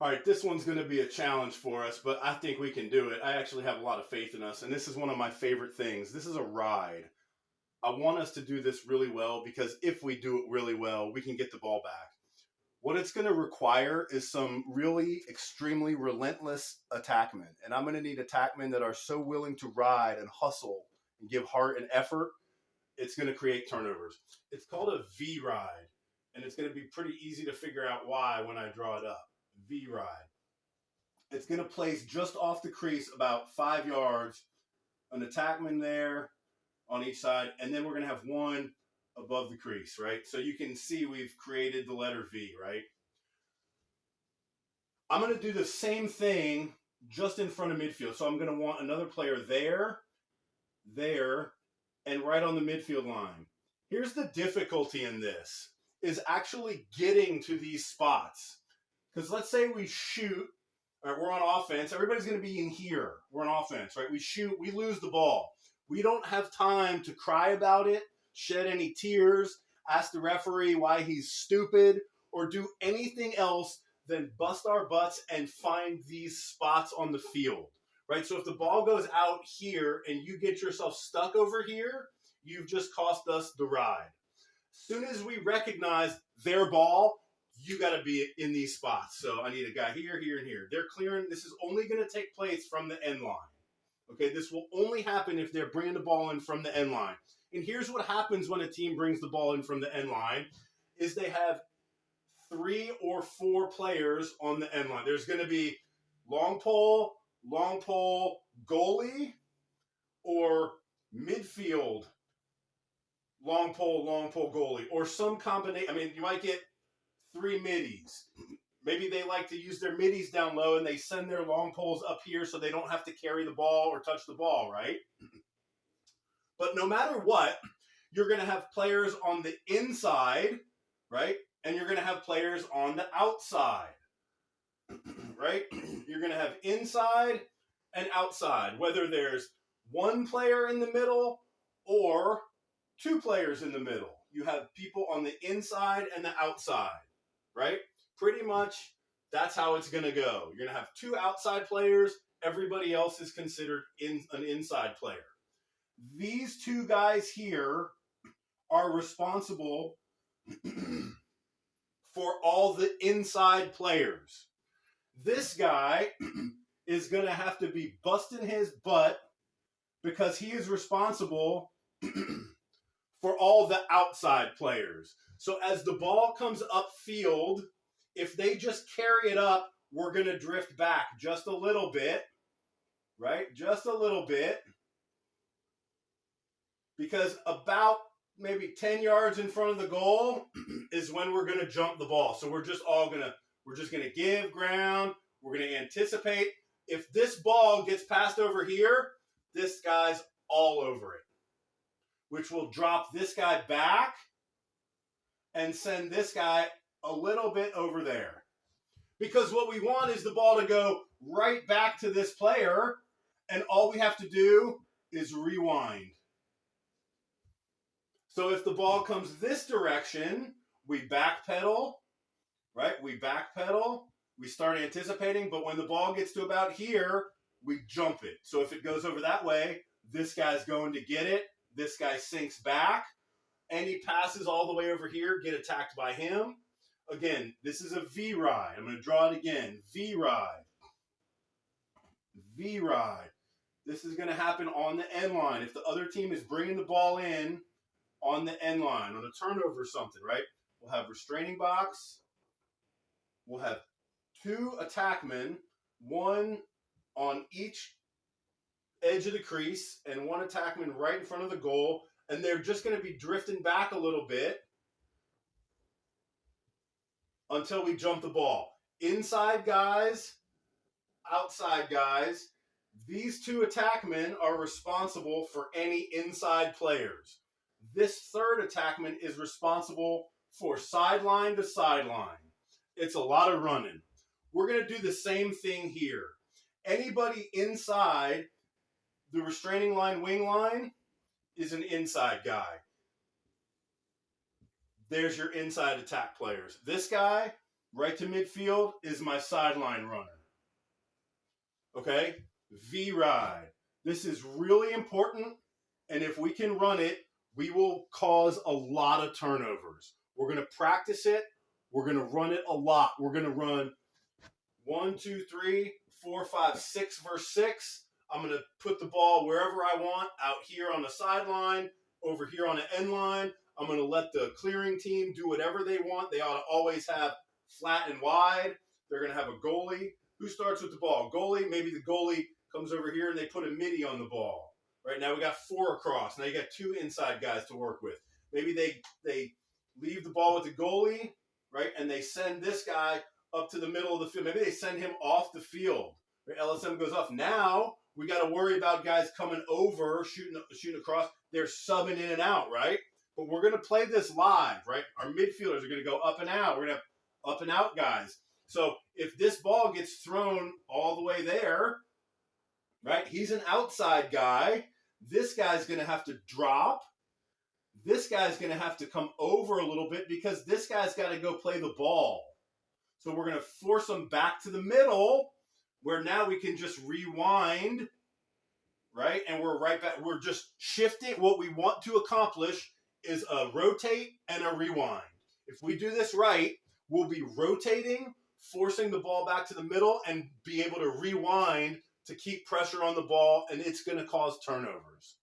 All right, this one's going to be a challenge for us, but I think we can do it. I actually have a lot of faith in us, and this is one of my favorite things. This is a ride. I want us to do this really well because if we do it really well, we can get the ball back. What it's going to require is some really extremely relentless attackmen, and I'm going to need attackmen that are so willing to ride and hustle and give heart and effort. It's going to create turnovers. It's called a V ride, and it's going to be pretty easy to figure out why when I draw it up. V ride. It's going to place just off the crease about 5 yards, an attackman there on each side, and then we're going to have one above the crease, right? So you can see we've created the letter V, right? I'm going to do the same thing just in front of midfield. So I'm going to want another player there, and right on the midfield line. Here's the difficulty in this, is actually getting to these spots. Because let's say we shoot, all right, we're on offense. Everybody's going to be in here. We're on offense, right? We shoot, we lose the ball. We don't have time to cry about it, shed any tears, ask the referee why he's stupid, or do anything else than bust our butts and find these spots on the field, right? So if the ball goes out here and you get yourself stuck over here, you've just cost us the ride. As soon as we recognize their ball, you got to be in these spots. So I need a guy here, here, and here. They're clearing. This is only going to take place from the end line. Okay, this will only happen if they're bringing the ball in from the end line. And here's what happens when a team brings the ball in from the end line, is they have 3 or 4 players on the end line. There's going to be long pole, goalie, or midfield, long pole, goalie, or some combination. I mean, you might get 3 middies. Maybe they like to use their middies down low and they send their long poles up here so they don't have to carry the ball or touch the ball, right? But no matter what, you're going to have players on the inside, right? And you're going to have players on the outside, right? You're going to have inside and outside, whether there's 1 player in the middle or 2 players in the middle. You have people on the inside and the outside, right? Pretty much that's how it's going to go. You're going to have 2 outside players. Everybody else is considered an inside player. These 2 guys here are responsible for all the inside players. This guy is going to have to be busting his butt because he is responsible for all the outside players. So as the ball comes upfield, if they just carry it up, we're going to drift back just a little bit, right? Just a little bit. Because about maybe 10 yards in front of the goal is when we're going to jump the ball. So we're just going to give ground. We're going to anticipate. If this ball gets passed over here, this guy's all over it, which will drop this guy back and send this guy a little bit over there. Because what we want is the ball to go right back to this player, and all we have to do is rewind. So if the ball comes this direction, we backpedal, right? We backpedal, we start anticipating, but when the ball gets to about here, we jump it. So if it goes over that way, this guy's going to get it. This guy sinks back. Any passes all the way over here get attacked by him. Again, this is a V ride. I'm going to draw it again. V ride. V ride. This is going to happen on the end line. If the other team is bringing the ball in on the end line, on a turnover or something, right? We'll have restraining box. We'll have 2 attackmen, 1 on each edge of the crease, and 1 attackman right in front of the goal. And they're just going to be drifting back a little bit until we jump the ball. Inside guys, outside guys. These 2 attackmen are responsible for any inside players. This 3rd attackman is responsible for sideline to sideline. It's a lot of running. We're going to do the same thing here. Anybody inside the restraining line, wing line, is an inside guy. There's your inside attack players. This guy right to midfield is my sideline runner. Okay? V-ride. This is really important, and if we can run it, we will cause a lot of turnovers. We're going to practice it. We're going to run it a lot. We're going to run 1, 2, 3, 4, 5, 6 versus 6. I'm going to put the ball wherever I want, out here on the sideline, over here on the end line. I'm going to let the clearing team do whatever they want. They ought to always have flat and wide. They're going to have a goalie. Who starts with the ball? Goalie. Maybe the goalie comes over here and they put a midi on the ball. Right now we got 4 across. Now you got 2 inside guys to work with. Maybe they leave the ball with the goalie, right, and they send this guy up to the middle of the field. Maybe they send him off the field. Right? LSM goes off. Now we got to worry about guys coming over, shooting across. They're subbing in and out, right? But we're going to play this live, right? Our midfielders are going to go up and out. We're going to have up and out guys. So if this ball gets thrown all the way there, right, he's an outside guy. This guy's going to have to drop. This guy's going to have to come over a little bit because this guy's got to go play the ball. So we're going to force him back to the middle where now we can just rewind, right? And we're right back. We're just shifting. What we want to accomplish is a rotate and a rewind. If we do this right, we'll be rotating, forcing the ball back to the middle, and be able to rewind to keep pressure on the ball, and it's going to cause turnovers.